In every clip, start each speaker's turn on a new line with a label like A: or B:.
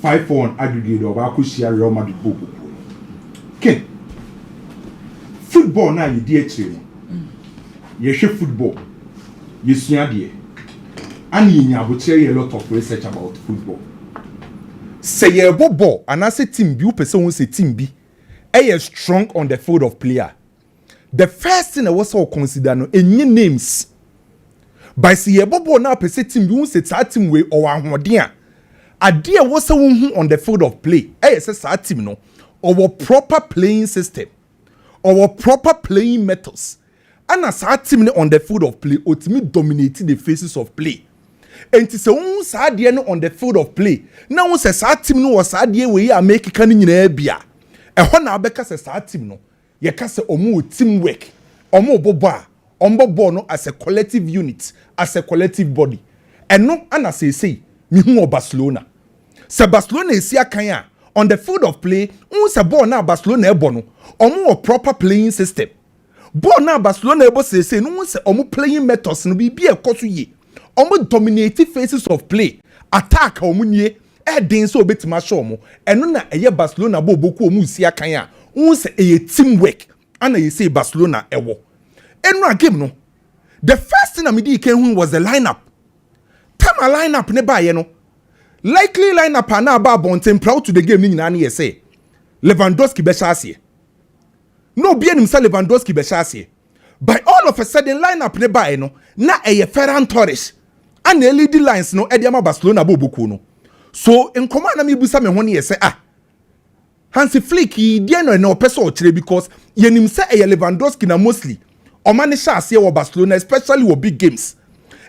A: 5-4 on aggregate or Bakushia Real Madrid Bobo. Okay. Football now you dear training. You should football. You see idea. And you will tell you a lot of research about football. Say you ball and I say team B, you person say team B. Are strong on the field of player. The first thing I was all consider no any names. By see you ball now per se team you say team way or one idea was on the field of play. Say team no or proper playing system or proper playing methods. And as a team on the field of play, ultimately dominating the phases of play. And to say, on the field of play. Now, says our team no was idea we are making canning in a beer. And when I because our team no, you can say teamwork, omo boba, bono as a collective unit, as a collective body. And no, and as I say, me who Barcelona. So Barcelona is here kanya on the field of play. Unsa ball now Barcelona bono, omo proper playing system. Ball now Barcelona able say no one say omo playing methods no be a kosu ye. Omo dominating phases of play. Attack omo nye den so betima show mo. Eno na eye Barcelona bo boku omo sia kan ya. Won say eye teamwork. And you say Barcelona ewo. Eno game no. The first thing I did came was the lineup. Time a lineup ne ba ye no. Likely lineup na ba bonten proud to the game ni na na say. Lewandowski be chassis. No be him say Lewandowski be chassis. By all of a sudden lineup ne ba no na eye Ferran Torres and the leading lines no ediama Barcelona bobuku no. So in command na me busa me ho ne say Hansi Flick he dey no person o kire because yenim say eye Lewandowski na mostly o man chassis wo Barcelona especially wo big games.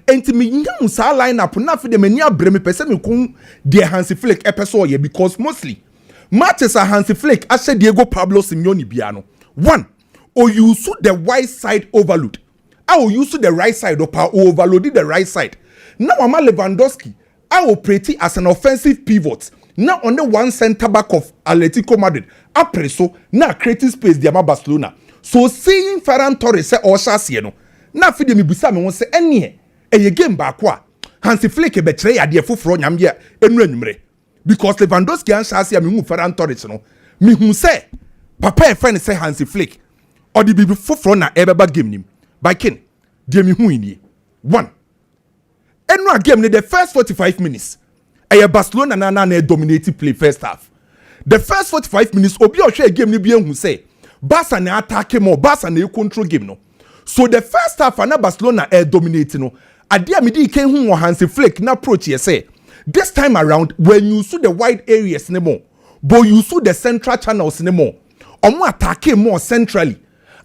A: Enti me nyam sa lineup na fi de mani abre me pese me kun de Hansi Flick episode ye because mostly matches are Hansi Flick ashe Diego Pablo Simeone bia no. One, or you use the wide side overload. I will use the right side or overload the right side. Now I'm a Lewandowski. I will operate as an offensive pivot. Now on the one center back of Atletico Madrid. I preso now creating space the Barcelona. So seeing Ferran Torres say or Chassis no. Now feed me busa me won say any a game back kwa. Hansi Flick e betray ade foforo nyam ye enwunyumre. Because Lewandowski and Chassis me hu Ferran Torres no. Me hu say Papa friend say Hansi Flick or the bibi foforo na ebeba game nim. By kin, de me hu ini. One. Enwa game ni the first 45 minutes. Aya Barcelona na dominating play first half. The first 45 minutes obi o hwe game ni bi ehun say Barca na attack more, Barca na control game no. So the first half na Barcelona dominating no. Ade amidi ken hu Hansi Flick na approach ye say this time around when you see the wide areas ne more, but you see the central channels ne more. Omo attack more centrally.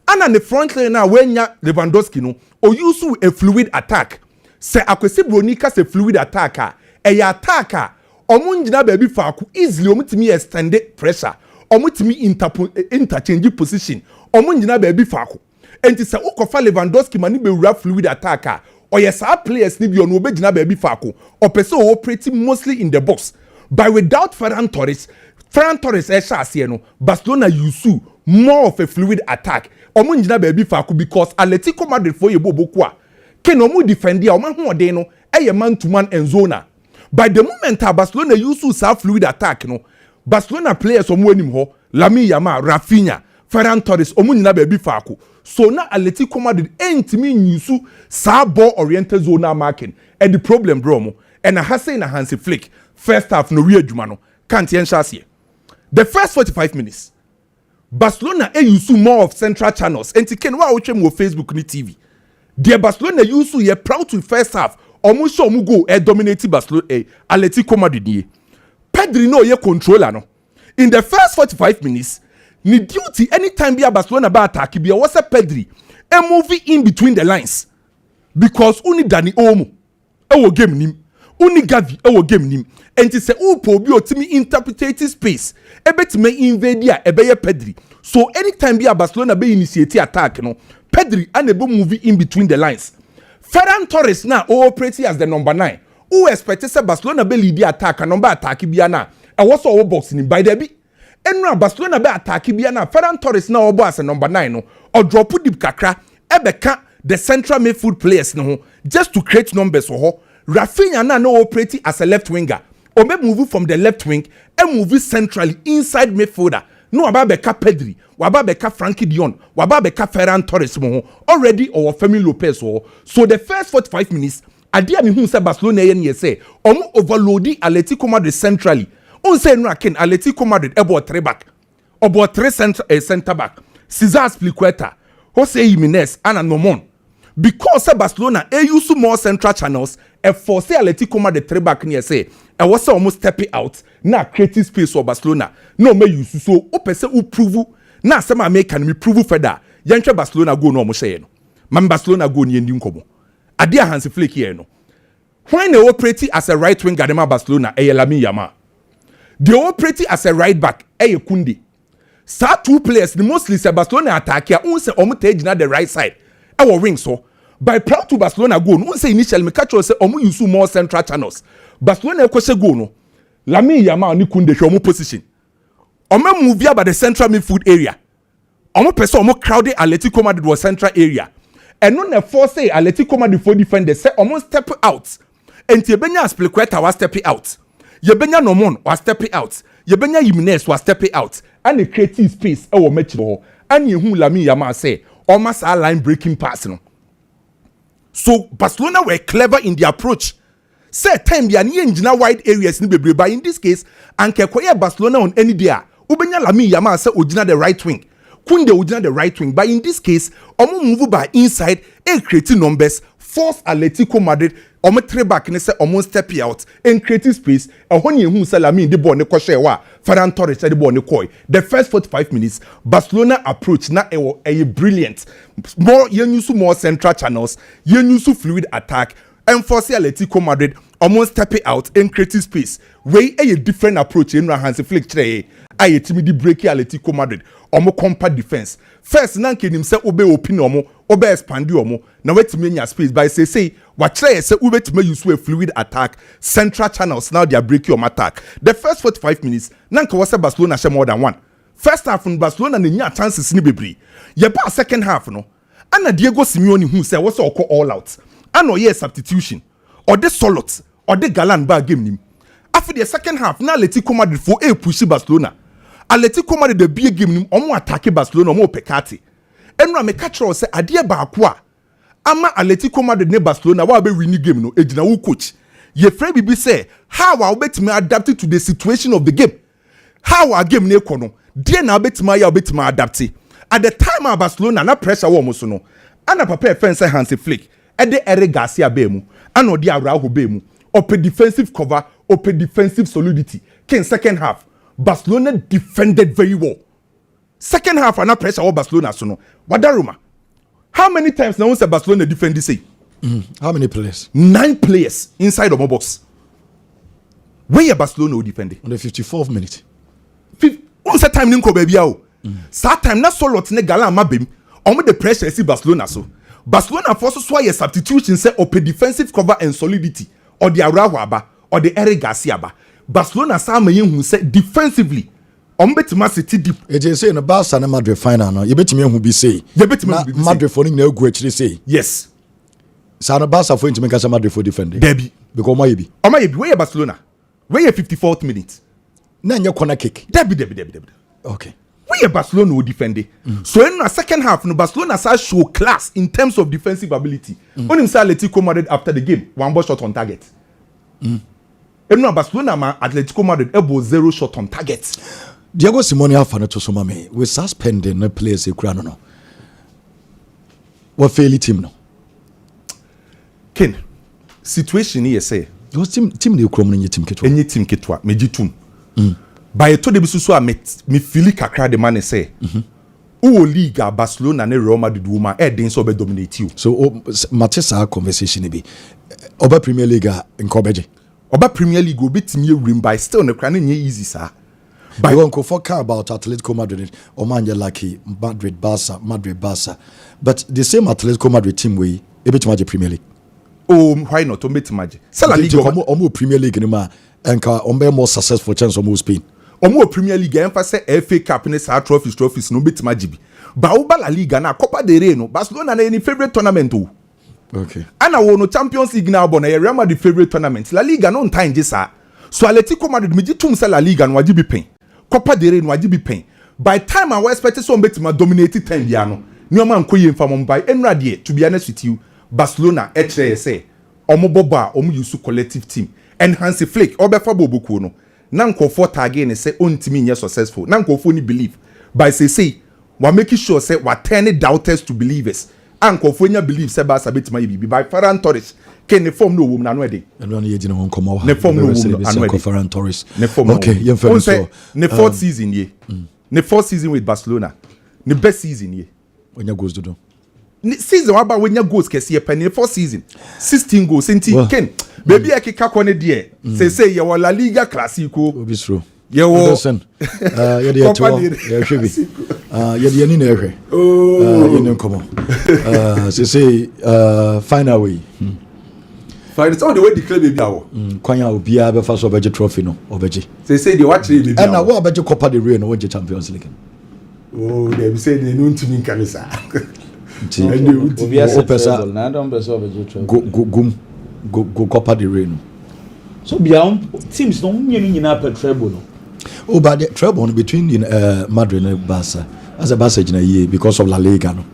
A: And on the front line now when ya Lewandowski no or use a fluid attack. Say akwesi bronika se fluid attacker. E ya attacker. Omo njina baby faku easily omo timi extend pressure. Omo timi interchange position. Omo njina baby faku. Enti se ukofa Lewandowski mani be rap fluid attacker. Or yes our players ni bi ono be njina baby faku. Or person operating mostly in the box. But without Ferran Torres chassis no Barcelona use more of a fluid attack. Omo njina baby faku because Atletico Madrid for yebo bokwa. Ken omo defend ya omo hoden no eye man to man and zona. By the moment Barcelona use sa fluid attack no Barcelona players omo anim ho Lamine Yamal, Rafinha, Ferran Torres omo njina baby faku. So na Atletico Madrid entimi use sa ball oriented zona marking. And the problem bro mo and I say na Hansi Flick first half no real adwuma no can't yen chassis. The first 45 minutes Barcelona use more of central channels. And ken wa watch mo Facebook ni TV. The Barcelona use ye proud to first half. Almost show mu go dominate Barcelona Atletico Madrid ye. Pedri no ye controller no. In the first 45 minutes, ni duty anytime be a Barcelona ba attack be was a Pedri a movie in between the lines. Because uni Dani Olmo e wo game nim. Uni Gavi e wo game nim. And say upo bi otimi interpretative space. Ebet me invade ya ebeye Pedri. So anytime be a Barcelona be initiate attack no, Pedri unable movie in between the lines. Ferran Torres now operating as the number 9. Who expected say Barcelona be lead the attack and number attack bi na. E was all boxing by there be. Enra Barcelona be attack bi na. Ferran Torres now obo as a number 9 no. Or drop deep kakra ebeka the central midfield players no just to create numbers for her. Rafinha na no operating as a left winger. Or may move from the left wing and move centrally inside midfielder. No Wababeka Pedri, Wababeka Frankie Dion, Wababeka Ferran Torres already or Femi Lopez. So the first 45 minutes, Adia mi hu say Barcelona yen say omo overloadi Atletico Madrid centrally. On say no akin Atletico Madrid about 3 back. About 3 center back. Cesar Azpilicueta, Jose Jimenez and Nomon. Because Barcelona use more central channels and force Atletico Madrid 3 back near say I was almost stepping out na creative space for Barcelona. No me use so o pese u prove na sama make can me prove further. Yanche Barcelona go no mo say no. Man Barcelona go ni ndi nkomo. Ade a Hansi Flick here no. When they operate as a right wing Gadema Barcelona, Lamine Yamal. They operate as a right back, Kunde. Sa 2 players, the mostly say Barcelona attack here, unse omu take na the right side. Our ring so. By proud to Barcelona go, unse initially me catch say omu use more central channels. Barcelona kwese go no. Lamine Yamal ni Kunde show omu position. Omu move by the central midfield area. Omu person omu crowded Atletico Madrid was central area. And non the force say Atletico Madrid for defenders say almost step out. And Yebenya Azpilicueta was stepping out. Yebenya Nomon was stepping out. Yebenya Jimenez was stepping out. And the creative space our match ball. And you who Lamine Yamal say almost a line breaking pass. No? So Barcelona were clever in their approach. Say time they are near wide areas in the but in this case, and Kekoya Barcelona on any day. Ubenya Lamine Yamal say Ojina the right wing. Kunde Ojina the right wing. But in this case, Omo move by inside and creating numbers. Force Atletico Madrid omo 3 back ne say omo step out and creative space and when you who say Lamine the ball ne ko share wa Ferran Torres the ball ne koi. The first 45 minutes Barcelona approach na a brilliant more use more central channels use fluid attack and force Atletico Madrid omo step out and creative space way a different approach in Hansi Flick tray a timid break Atletico Madrid omo compact defense first nan kenim say obe open omo obe expand omo na wetime nya space by say what try say ubetime use a fluid attack central channels now they are break your attack the first 45 minutes nan ka was Barcelona share more than one first half in Barcelona na nya chances ni bebre ye ba second half no ana Diego Simeone who say was all out ano ye substitution or the Solot or the Galan ba game nim after the second half na Atletico Madrid for a push Barcelona Atletico Madrid the big game nim omo attack Barcelona omo pekati enra me catch say ade ba akwa ama Atletico Madrid ne Barcelona wa be win game no ejina wo coach ye free bibi say how we betime adapt to the situation of the game how our game ne ko no de na betime ya betime adapt at the time of Barcelona na pressure wo mo so no ana papa fence Hansi Flick e de Eric Garcia be mu ana odi Araujo be mu open defensive cover open defensive solidity ken second half Barcelona defended very well. Second half, and pressure over Barcelona. So no, Wadaruma. How many times now once Barcelona defend this?
B: How many players?
A: 9 players inside of my box. Where Barcelona will defend it?
B: On the 54th minute.
A: Once a time ninko baby out. That time not so lot ne galan mabim. On the pressure see Barcelona so. Barcelona forces why a substitution say open defensive cover and solidity or the Araujo or the Eric Garcia ba. Barcelona sama yen say defensively betima City deep
B: e say no Barca na Madrid final no ye betimi hu bi say
A: ye betimi bi
B: Madrid for na gu akire say
A: yes
B: sa na Barca for intimi ka Madrid for defend
A: debi
B: because my be
A: where Barcelona where 54th minute
B: na nye corner kick
A: debi
B: okay
A: where Barcelona will defend so in the second half no Barcelona sa show class in terms of defensive ability when him say Atletico Madrid after the game one ball shot on target and Barcelona ma Atletico Madrid able 0 shot on target.
B: Diego Simeone afana to so mame we suspending the players e kura no. What fail team no.
A: Ken situation here say
B: those team dey krom no team ketwa.
A: Any team ketwa mejitum. By to de bisu so me feel kakra de man say. Uwo Liga Barcelona ne Real Madrid woman den so be dominate you. So
B: Matisa conversation be oba Premier League in Kobeje.
A: Oba Premier League go betimi ewrim by still no kra na nye easy sir.
B: By one go for car about Atletico Madrid or Manja Lucky Madrid Barca. But the same Atletico Madrid team we a bit magic Premier League.
A: Oh, why not? On bit magic. Sala League
B: omo Premier League in ma and more successful chance of Spain.
A: Omo Premier League emphasis FA Cup ne sa trophies no bit magic. Ba Uba La Liga na Copa del Rey no Barcelona na any favorite tournament o.
B: Okay.
A: Ana wo no Champions League na bo na Real Madrid favorite tournament. La Liga no time je sa. So Atletico Madrid me tum say La Liga no waji bi pen. Copa del Rey no waji bi pen. By time I was expected so betima dominate time bia no. Nioma nkoye mfa mom by enra de to be honest with you Barcelona etre say omo bobo a omo use collective team enhance Flick obefa boboku no. Na nkofo target ne say ontimi nye successful. Na nkofo ni believe by say we making sure say we turn doubters to believers. And Kofonia believes say Barca betima yibi by Ferran Torres can the form no woman anwede.
B: And one year you know come over.
A: Ne form no woman anwede.
B: Ferran Torres.
A: Ne form
B: okay, you
A: so. Ne fourth season ye. Ne fourth season with Barcelona. Ne best season ye.
B: When you goes to do.
A: Season about when you goes kesi penny fourth season 16 goals inti ken baby akika kone die say you La Liga Clasico
B: be true
A: you wo
B: you dey to you should be you dey ni na ehwe you know come on say final way
A: final so the way declare baby awo
B: kwanya obia be fa so obeje trophy no obeje
A: say the watch baby
B: and na wo obeje Copa del Rey no wo Champions League
A: oh they say they no ntimi nkanisa
B: go Copa del Rey.
C: So beyond teams no nyina per treble no.
B: Oh, but the treble between Madrid and Barca as a Barca in a year because of La Liga no.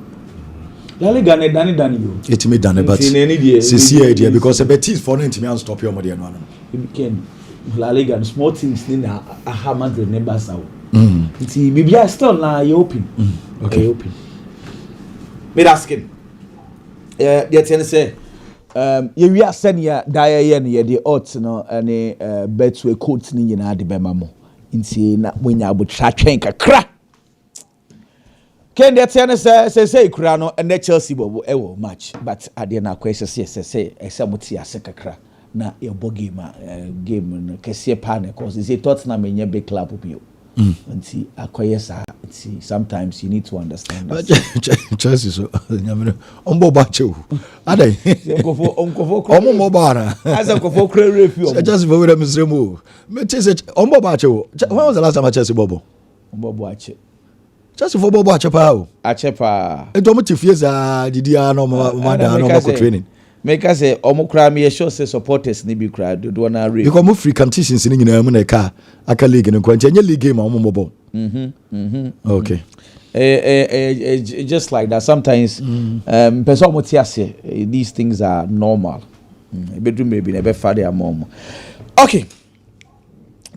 C: La Liga ne dani yo.
B: It me done but this year because a Betis for them to stop your money no.
C: It became La Liga small teams ni na aha Madrid ne Barca. Nti bibia still na you open.
B: Okay.
C: Open. Me asking. The ten say you we are send ya die ne the odds no any betway coats ni nyina de bema mo. Nti na wonya abotra twen kakra. Ken the ten say kura no and Chelsea bobo e wo match but ade na kwese say esamuti ase kakra na e bo game game no kese pa ne cause say Tottenham enye big club bio. Nti akoye sa nti sometimes you need to understand that.
B: Chelsea so nyamino ombo ba chewu adai
C: onkofo
B: ombo ba na
C: as onkofo kre refi
B: Chelsea for we misremu me chese ombo ba chewu when was the last time Chelsea bobo
C: ombo ache
B: Chelsea for bobo ache pa o
C: ache pa
B: eto mo tifie za didia no ma da no ma ko training
C: make us say omukra me sure say supporters ni bi kra do na re
B: because mo free competitions ni nyina mu na ka aka league no kwanche nye league game omo bobo okay
C: just like that sometimes person mo tiase these things are normal bedroom maybe na be father am mom okay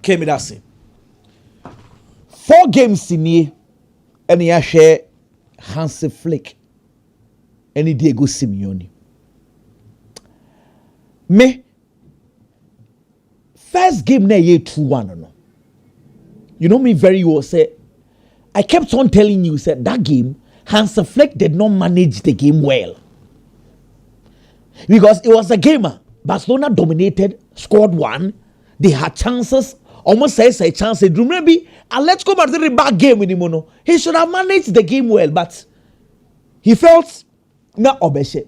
C: came that say 4 games ni any ya share Hansi Flick any Diego Simeone. Me first game na ye 2-1 no. You know me very well say I kept on telling you said that game Hansi Flick did not manage the game well. Because it was a game Barcelona dominated, scored 1, they had chances, almost says a chance they drew maybe Atletico Madrid back game anymore no. He should have managed the game well but he felt na obeshe.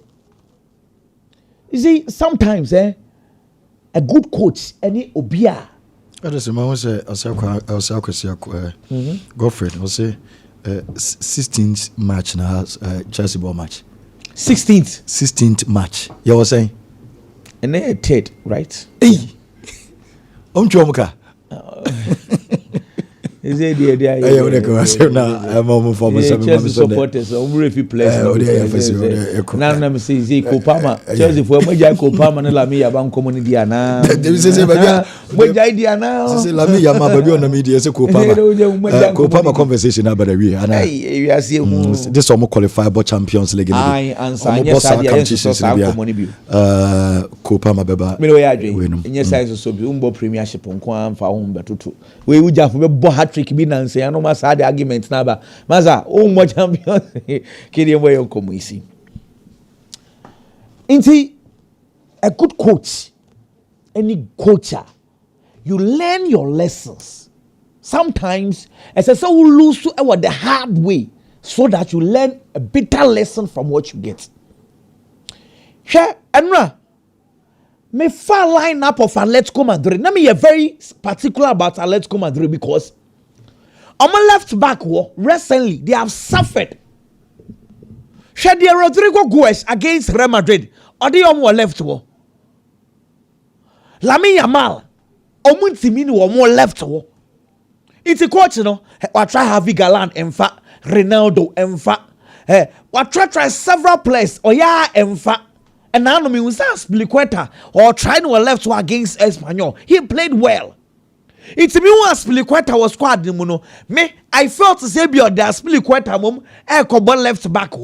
C: You see, sometimes, a good coach, any obia.
B: That is my say, Godfrey, I say, 16th match now, Chelsea ball match. 16th match. You were saying?
C: And then a third, right?
B: Hey! Chomka.
C: Is it the idea?
B: Yeah, we can say now. I'm on for
C: Chelsea supporters. If players. Now, let me see. Kopama. Chelsea for me, Kopama and Lamine Yamal community now.
B: They say, "Baby,
C: idea now."
B: Say Lamine Yamal, baby, on the media say Kopama. Kopama conversation about the way. And
C: we are seeing
B: this almost qualifiable Champions League.
C: I answer. Yes, I competitions.
B: Kopama, baby.
C: Me know you agree. Yes, I so be umbo Premiership on kwan fa umbe tutu. We uja for be trick bi na nse ano ma sa the argument na ba maza o mo champions kidi mo yon komo isi inti a good coach any coacher you learn your lessons sometimes as I say we lose to the hard way so that you learn a better lesson from what you get share enra me far line up of Atletico Madrid na me very particular about Atletico Madrid because on my left back recently they have suffered. Shadia Rodrigo Goes against Real Madrid. Or they on left Lamine Yamal Omuntimi ni omo left wo. Iti coach no, wa try have Galan emfa, Ronaldo emfa. Wa try several players. Oya emfa. And now me was Spiliqueta or trying to left against Espanyol. He played well. It's me who Spiliqueta was squad no. Me, I felt to say beyond that Spiliqueta mum left back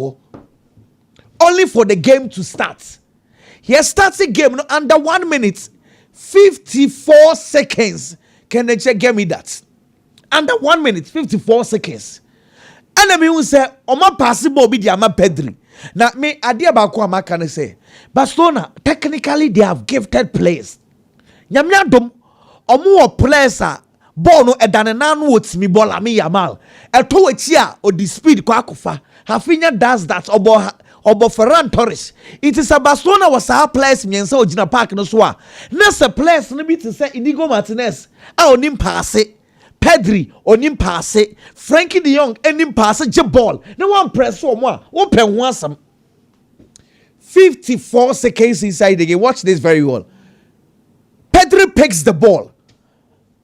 C: only for the game to start. He starts the game no, under 1 minute 54 seconds. Can they check get me that? Under 1 minute 54 seconds. And me who say Oma possible be the ama Pedri. Now, me idea about what can say. Barcelona, technically, they have gifted players. Nyamyadom, omu players are Bono edanenan woods me ball Lamine Yamal. Eto echia or the speed kwa kufa. Hafinya does that obo Ferran Torres. It is a Barcelona was our players miensa ojina park no soa. Nessa players no be to say Inigo Martinez. A onim passe. Pedri onim passe, Frankie de Jong enim passe je ball. No one press for more. Open one some 54 seconds inside the game. Watch this very well. Pedri picks the ball.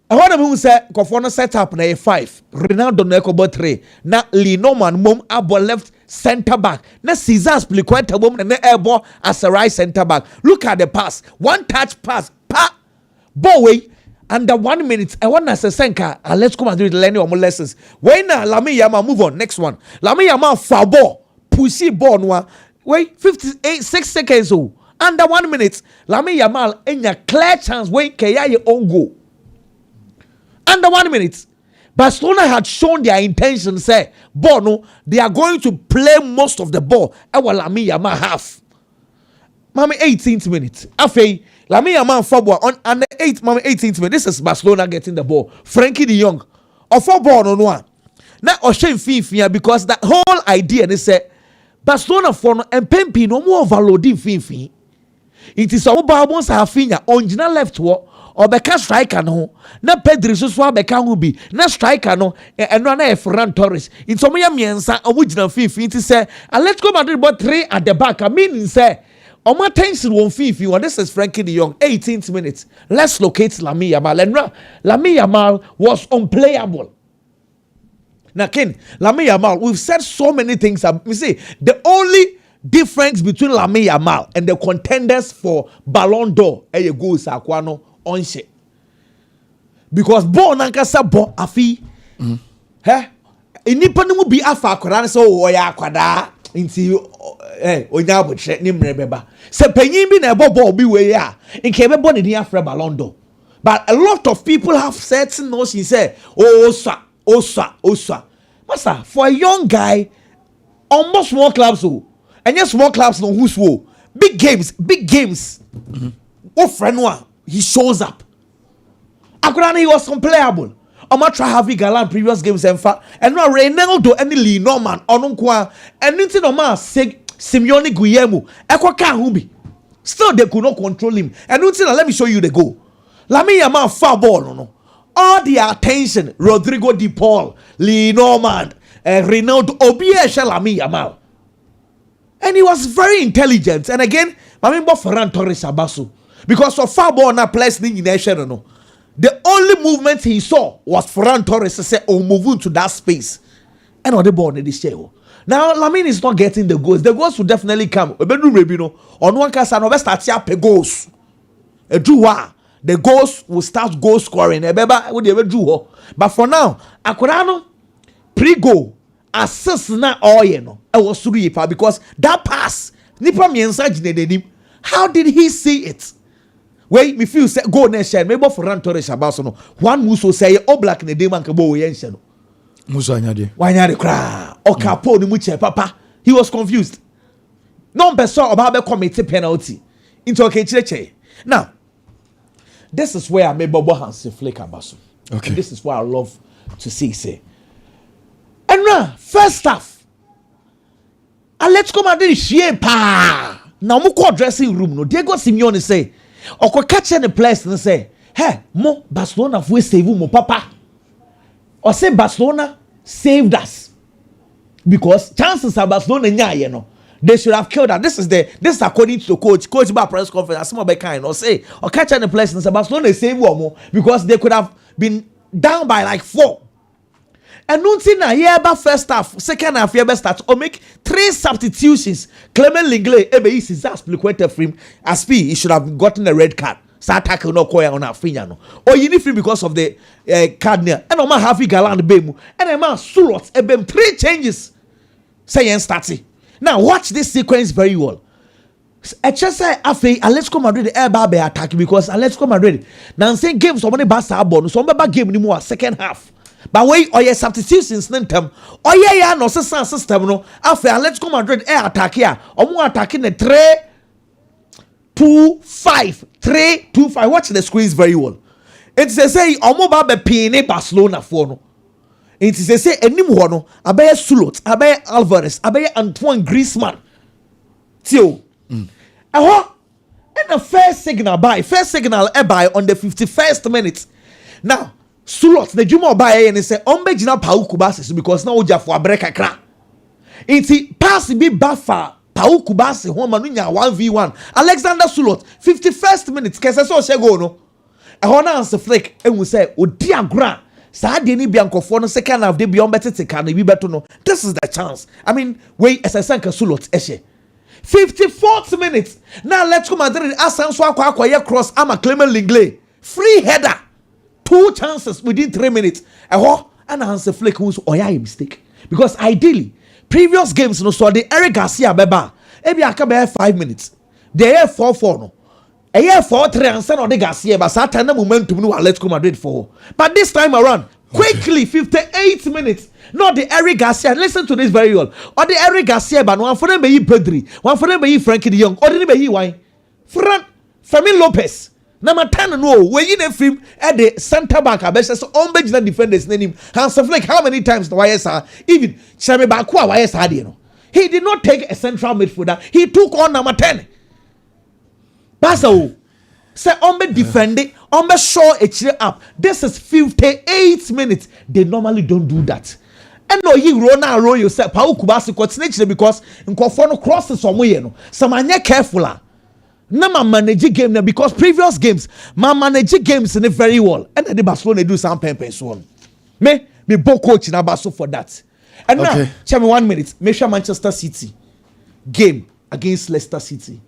C: I want to say Kofona set up na 5. Ronaldo na ekobo 3. Na Linoman mom abo left center back. Na Cesar Spiliqueta mom na elbow as a right center back. Look at the pass. One touch pass. Pa ball way. Under 1 minute, I want to say Senka. Let's come and do it. Learning our lessons. When Lamine Yamal move on. Next one. Lamine Yamal foul ball, pushy ball. No, wait 6 seconds. Oh, under 1 minute, Lamine Yamal in a clear chance. Wait, Kaya your own goal. Under 1 minute, Barcelona had shown their intention. Say, Bono, they are going to play most of the ball. Our Lamine Yamal half. Mami 18th minute. Afei, Lamine Yamal football on the 18th minute. This is Barcelona getting the ball. Frankie de Jong. Or football on one. Now Oshen Finfia because that whole idea they say Barcelona for no and Pempi no more overloading Finfi. It is all Barbons Hafinya on Gina left war or Beka striker no. Na Pedri so Beka Hubi. Na striker no and run Ferran Torres. It's some miensa original Finfi. It is say Atletico Madrid bought 3 at the back. I mean say Oma tension won Fifi. Well, this is Frankie de Jong. 18th minute. Let's locate Lamine Yamal. And Lamine Yamal was unplayable. Now, Ken, Lamine Yamal, we've said so many things. You see, the only difference between Lamine Yamal and the contenders for Ballon d'Or is goes Aquano onse. Because Bon Nankasa Bon Afi, inipa no bi afa akwara so wo ya akwada nti onya abotre ni mrebeba se panyin bi na ebo bi we ya nke bebo ne dia afra Ballon d'Or. But a lot of people have certain notions say osa masa for a young guy almost small clubs and yes small clubs no who's wo big games what friend one he shows up akwara he was unplayable. I'ma try having Galan previous games and now Ronaldo and Lee Norman onunkwa and into no man say Simeone Guillermo Ekwaka Hubi. Still they could not control him. And until let me show you the goal. Lamine Yamal foul ball no. All the attention Rodrigo De Paul, Lee Norman, Ronaldo Obiesha Lamine Yamal. And he was very intelligent. And again, I remember Ferran Torres Abasu because of foul ball na place in nation no. The only movement he saw was Ferran Torres to say, "Oh, move into that space." And on the ball in this show. Now, Lamine is not getting the goals. The goals will definitely come. On one case, no start here goals. The goals will start goal scoring. But for now, Akurano pre-goal assist na all I was super because that pass. How did he see it? Wait, me feel say go next year. Maybe for Ferran Torres about no. One muso say all black in the day man can bo yense no.
B: Muso anyade.
C: Wanyade kra. Okapo ni muche papa. He was confused. No person about be commit penalty. Into okay. Now, this is where I may bobo hands flick abaso. Okay. And this is what I love to see say. And now, first half. Atletico Madrid share pa. Now mo ko dressing room no. Diego Simeone say Oko catch the players and say, hey, mo Barcelona we save mo papa. Or say Barcelona saved us. Because chances are Barcelona nya no. They should have killed that. This is according to the coach. Coach about press conference. Some of the kind or say or catch any place in Barcelona save one more because they could have been down by like 4. And nothing na here about first half, second half here start or make 3 substitutions. Clement Lenglet, ebe is explicated for him. As P, he should have gotten a red card. Start tackle no koya on a finya no. Or you need free because of the card near. And Oma Hafi Galan bemu. And a man Sulot ebem 3 changes. Say yen starty. Now watch this sequence very well. Just say afe Atletico Madrid eba be attack because Atletico Madrid now say games so many Barca born so many game ni more second half. But wait, or your substitutions nentem. Or yeah no system no. Afe Atletico Madrid attack here. Or more attacking the 3-2-5. 3-2-5. Watch the screens very well. It says say omo be pin Barcelona for no. It is say enim ho no abaye Sulot, abaye Alvarez, abaye Antoine Griezmann. Tio. And the first signal by on the 51st minute. Now, Sulot the Juma by and say ombe jina Pauku Basis because now uja for break kra. It pass be buffer Pauku Basi home manunya 1v1. Alexander Sulot 51st minute kese so she go no. E ho na answer flick and we say odi agra. Sa de ni biankofo no second half de bion betete kan bi beto no. This is the chance. I mean, wait as I sank Sulot eshe. 54th minute. Now let's go Madrid asanso akwa cross ama Clement Lenglet. Free header. 2 chances within 3 minutes. And Hans Flick who's a mistake. Because ideally, previous games no so the Eric Garcia beba. Ebi akabe 5 minutes. They have 4-4 no. A year 4-3 and send on the Garcia but Saturday momentum no let's go Madrid for. But this time around, quickly 58 minutes. Not the Eric Garcia. Listen to this very well. Or the Eric Garcia, but one for them be Pedri, one for them be Frankie de Jong, or the be why? Fermin Lopez. Number 10 no. When you name him at the center back, I bet so on bench defenders name Hans Flick. How many times the YSR even Chame Bakwa YSR you know? He did not take a central midfielder. He took on number 10. Baso. Say Ombe defending, Ombe show a cheer up. This is 58 minutes. They normally don't do that. And no, you roll yourself. Pau Kubasi continue because in Kofono crosses somewhere. No, so man, careful. No, man manage game now because previous games, man manage games in it very well. And then the Barcelona do some pen so me both coach in Abaso for that. And now, tell me 1 minute. Make sure Manchester City game against Leicester City.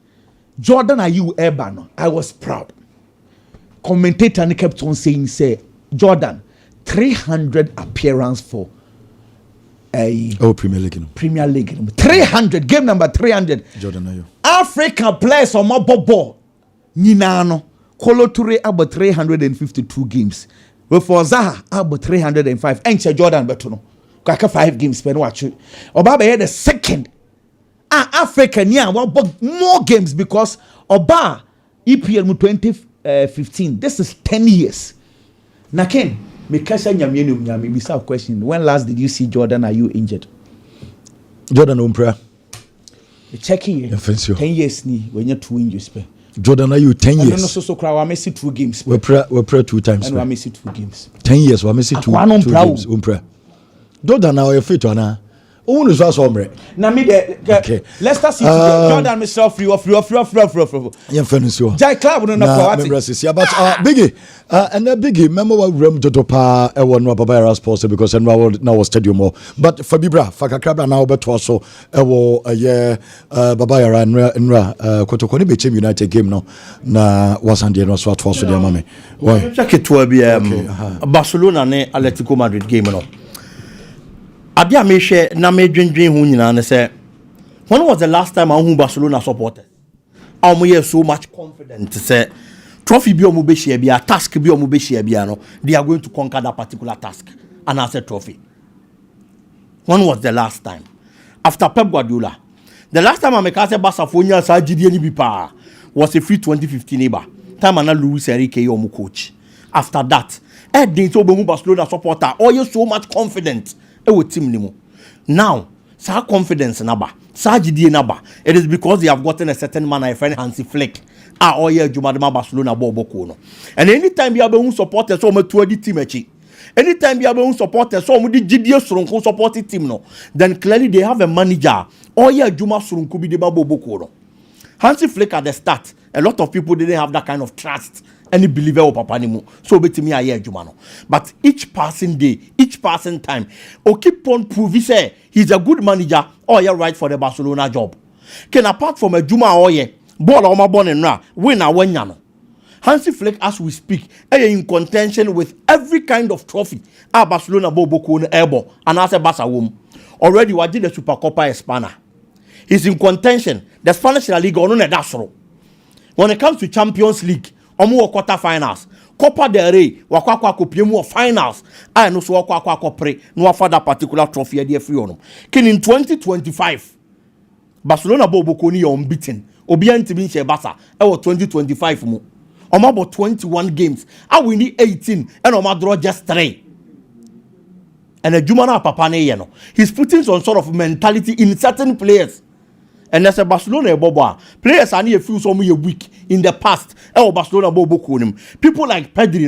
C: Jordan, are you Ebano? I was proud. Commentator kept on saying, say, Jordan, 300 appearance for
B: Premier League.
C: Premier League. 300, game number 300.
B: Jordan, are you?
C: African players on my ball. Ninano. Kolo Toure about 352 games. Before Zaha about 305. Enche Jordan Betono. Kaka 5 games. But watch it. Obaba had the second. Africa more games because Oba EPL 2015. This is 10 years. Naken, me kasha nyame bisa question. When last did you see Jordan? Are you injured?
B: Jordan Umpra.
C: Checking 10 years ni when you're 2 injuries.
B: Jordan, are you 10 years?
C: I don't so cry. I miss 2 games.
B: We pray 2 times.
C: And I miss 2 games.
B: 10 years. We miss 2 games. Umpra. Jordan, now you're fit on her. Who knows what's hombre?
C: Na me okay. Leicester City Jordan myself free.
B: Yeah, fairness you.
C: Jai club no na
B: but Biggie and Biggie remember what rem to pa e won Baba Sports because now stadium more. But for Bibra Fakakra now bet also e wo Baba Nra Kotoko ni be United game no na wasande no so atwo so dia mame.
D: Why? Check it to be Barcelona ne Atletico Madrid game no. Adia me share na me dwendwen ho nyina ne say when was the last time I Barcelona supporters am so much confident to say trophy bi omo be share bia task bi omo be share bia no they are going to conquer that particular task and as a trophy. When was the last time after Pep Guardiola? The last time I make say Barca for nya sa gidie ni bi pa was a free 2015 eba time na Luis Enrique omo coach. After that then so be Barcelona supporter you so much confident team nimo. Now, sa confidence naba, sa GDA naba. It is because they have gotten a certain man, a friend Hansi Flick. Oye Jumadema Barcelona Bobo Kono. And anytime you have been supporters so much to the team, Anytime you have supporters, so the GDS Surunku supporting team, no, then clearly they have a manager. Oh yeah, Juma Surunku be the Babo Boko. Hansi Flick at the start, a lot of people didn't have that kind of trust. Any believer of Papa Nimu. So bet me a year Jumano. But each passing day, each passing time, or keep on proving say he's a good manager or you're right for the Barcelona job. Can apart from a Juma or ye, ball or my born and ra, win a win yano. Hansi Flick, as we speak, are in contention with every kind of trophy. Barcelona Bobo Kun Ebo and as a Barca womb. Already we did the Supercopa Espana. He's in contention. The Spanish La Liga on that sort. When it comes to Champions League, omo quarter finals, Copa del Rey, wakwa kopiemu finals. I no so wakwa pre no for that particular trophy dey free on. Kin in 2025, Barcelona Bobo Koni unbeaten. Obi antimi nche Barca. E 2025 mu. Omo about 21 games. I win 18 and omo draw just 3. And a Jumana Papa ne no. He's putting some sort of mentality in certain players. And as a Barcelona Boba, players are near few some weak in the past. Barcelona Bobo Kunim. People like Pedri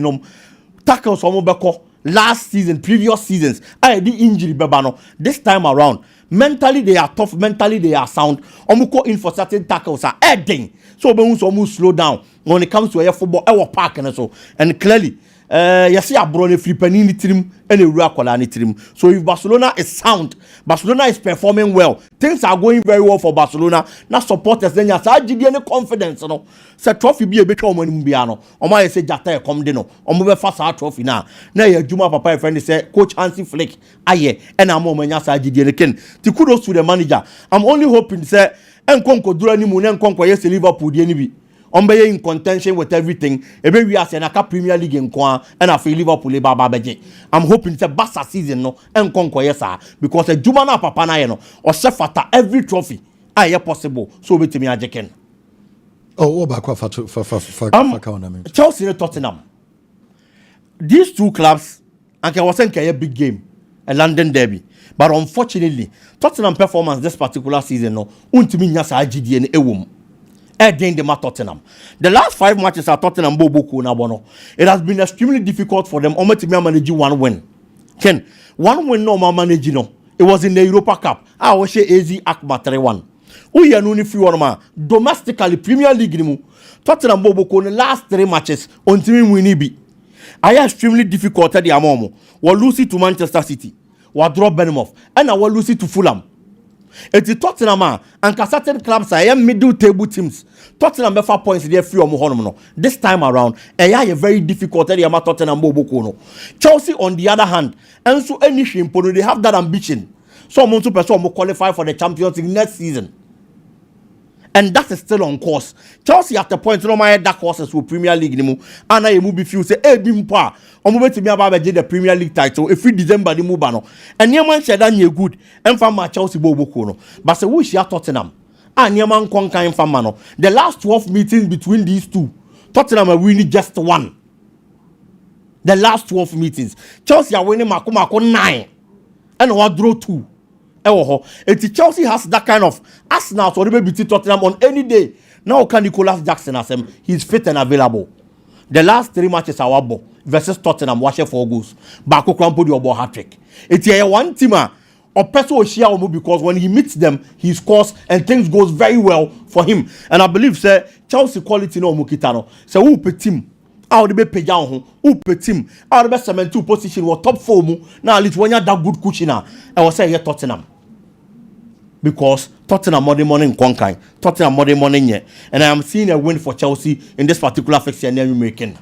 D: tackle some beko last season, previous seasons. I did injury bebano. This time around, mentally they are tough, mentally they are sound. Omuko in for certain tackles are adding. So we slow down when it comes to a football, our park and so. And clearly, you see a brother flipping team and a real team. So if Barcelona is sound, Barcelona is performing well, things are going very well for Barcelona. Now supporters then you say any confidence, no. Say trophy be a bit more money biano. Or my say Jata come deno. Or move fast our trophy now. Now you Juma Papa friend say Coach Hansi Flick. Aye, and I'm on my side again. To kudos to the manager. I'm only hoping say Nkonko dura ni mu Nkonko yes Liverpool di enibi. Ombe in contention with everything. Ebe we are saying a Premier League in Kwa and I feel Liverpool Baba Beje. I'm hoping it's a Barca season no and Conquer yes because a Jumana Papa na no or Sefata every trophy aye possible. So bet me ajeken.
B: Oh, back for
D: Chelsea and Tottenham. These two clubs and I was saying a big game, a London derby. But unfortunately, Tottenham performance this particular season no untimi nya sa GD and ewum. Tottenham. The last 5 matches at Tottenham Bobo na bono. It has been extremely difficult for them to manage one win. Ken, one win no manage no. It was in the Europa Cup. I was AZ Akma 3-1. Uya no ni free one domestically Premier League ni Tottenham Bobo the last 3 matches until we bi. I extremely difficult at the amomo. We lose to Manchester City. We draw Bournemouth and I will lose to Fulham. It's Tottenham and certain clubs are middle table teams. Tottenham have 4 points there free no. This time around, a very difficult area Tottenham Bobo. Chelsea on the other hand, and so any shimpo they have that ambition. So I'm to person will qualify for the Champions League next season. And that is still on course. Chelsea at the point no my dark horses with Premier League nimu and I move few say bimpa omo to me about the Premier League title if December the move no and Yaman said that you good and from Chelsea Bobo no but say we share Tottenham and Yaman conquer from mano the last 12 meetings between these two Tottenham are winning just 1 the last 12 meetings Chelsea are winning mako 9 and what draw 2. If Chelsea has that kind of Arsenal so they beat Tottenham on any day. Now can Nicolas Jackson as him? He's fit and available. The last 3 matches are Wabo versus Tottenham, watch 4 goals. Bako Krampo the Obo hat-trick. It's a one teamer or person share because when he meets them, he scores and things goes very well for him. And I believe say Chelsea quality no mukitano. So who pe team? How the be peja who pe team? How the best 7-2 position was top 4 mu. Now Lithuania that good kuchina. I was saying here Tottenham. Because Tottenham Monday morning conquering, Tottenham Monday morning yeah, and I am seeing a win for Chelsea in this particular fixture near making.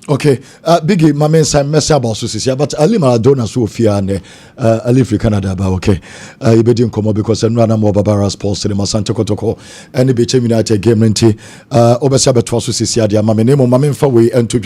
B: Okay, Biggie, my main sign mess about Susia, but Ali Maradona Sofia and I live in Canada, but okay, you better come up because I'm running more Barbara Sports in Masanta Kotoko, and the United game 90, Obesa Betwa Susia, my name, my main for way and to